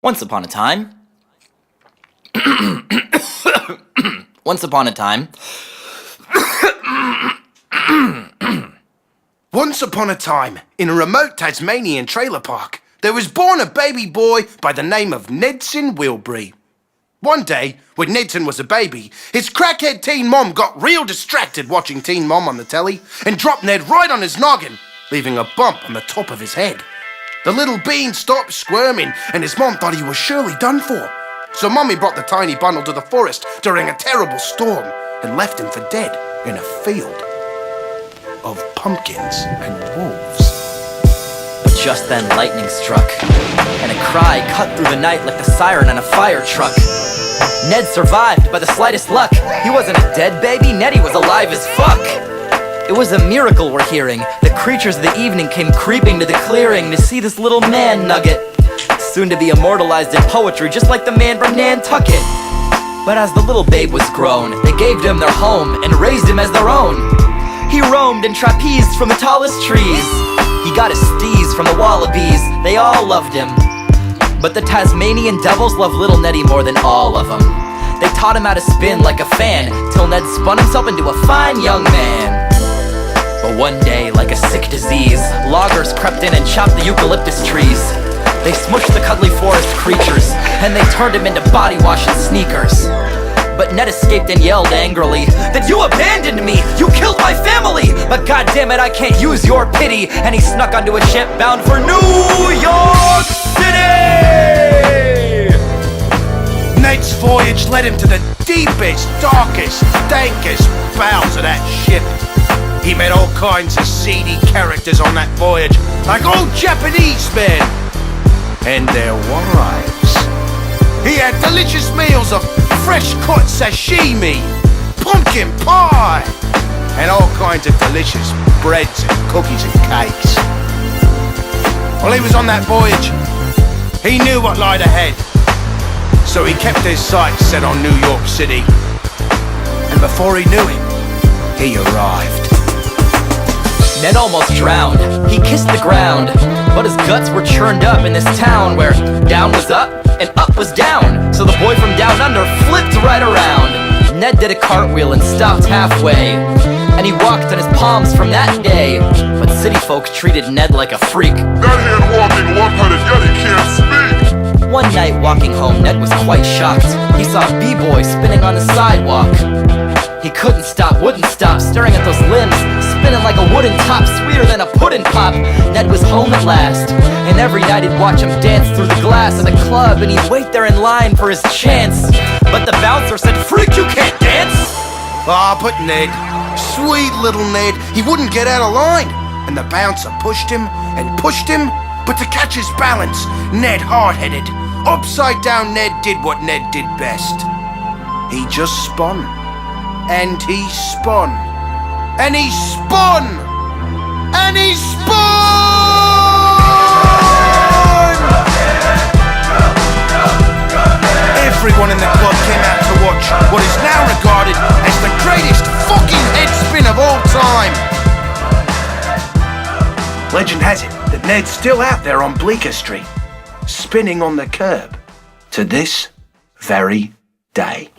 Once upon a time, once upon a time, Once upon a time, in a remote Tasmanian trailer park, there was born a baby boy by the name of Nedson Wilbury. One day, when Nedson was a baby, his crackhead teen mom got real distracted watching Teen Mom on the telly and dropped Ned right on his noggin, leaving a bump on the top of his head. The little bean stopped squirming and his mom thought he was surely done for. So Mummy brought the tiny bundle to the forest during a terrible storm and left him for dead in a field of pumpkins and wolves. but just then lightning struck, and a cry cut through the night like the siren on a fire truck. Ned survived by the slightest luck. He wasn't a dead baby, Neddy was alive as fuck. It was a miracle we're hearing. The creatures of the evening came creeping to the clearing to see this little man nugget, soon to be immortalized in poetry just like the man from Nantucket. But as the little babe was grown, they gave him their home and raised him as their own. He roamed and trapezed from the tallest trees. He got his steez from the wallabies. They all loved him. But the Tasmanian devils loved little Neddy more than all of them. They taught him how to spin like a fan, till Ned spun himself into a fine young man. But one day, like a sick disease, loggers crept in and chopped the eucalyptus trees. They smushed the cuddly forest creatures, and they turned him into body wash and sneakers. But Ned escaped and yelled angrily that you abandoned me, you killed my family, but goddammit I can't use your pity. And he snuck onto a ship bound for New York City. Ned's voyage led him to the deepest, darkest, dankest bowels of that ship. He met all kinds of seedy characters on that voyage, like old Japanese men and their wives. He had delicious meals of fresh-cut sashimi, pumpkin pie, and all kinds of delicious breads and cookies and cakes. While he was on that voyage, he knew what lied ahead, so he kept his sights set on New York City. And before he knew it, he arrived. Ned almost drowned, he kissed the ground, but his guts were churned up in this town where down was up and up was down. So the boy from down under flipped right around. Ned did a cartwheel and stopped halfway, and he walked on his palms from that day. But city folk treated Ned like a freak. That hand walking one-headed yeti can't speak. One night walking home, Ned was quite shocked. He saw a b-boy spinning on the sidewalk. He couldn't stop, wouldn't stop, staring at those limbs, spinning like a wooden top, sweeter than a pudding pop. Ned was home at last, and every night he'd watch him dance through the glass of the club, and he'd wait there in line for his chance. But the bouncer said, "Freak, you can't dance!" Ah, but Ned, sweet little Ned, he wouldn't get out of line. And the bouncer pushed him and pushed him, but to catch his balance, Ned hard-headed, upside down Ned did what Ned did best. He just spun. And he spun. And he spun. And he spun! Everyone in the club came out to watch what is now regarded as the greatest fucking head spin of all time. Legend has it that Ned's still out there on Bleecker Street, spinning on the curb to this very day.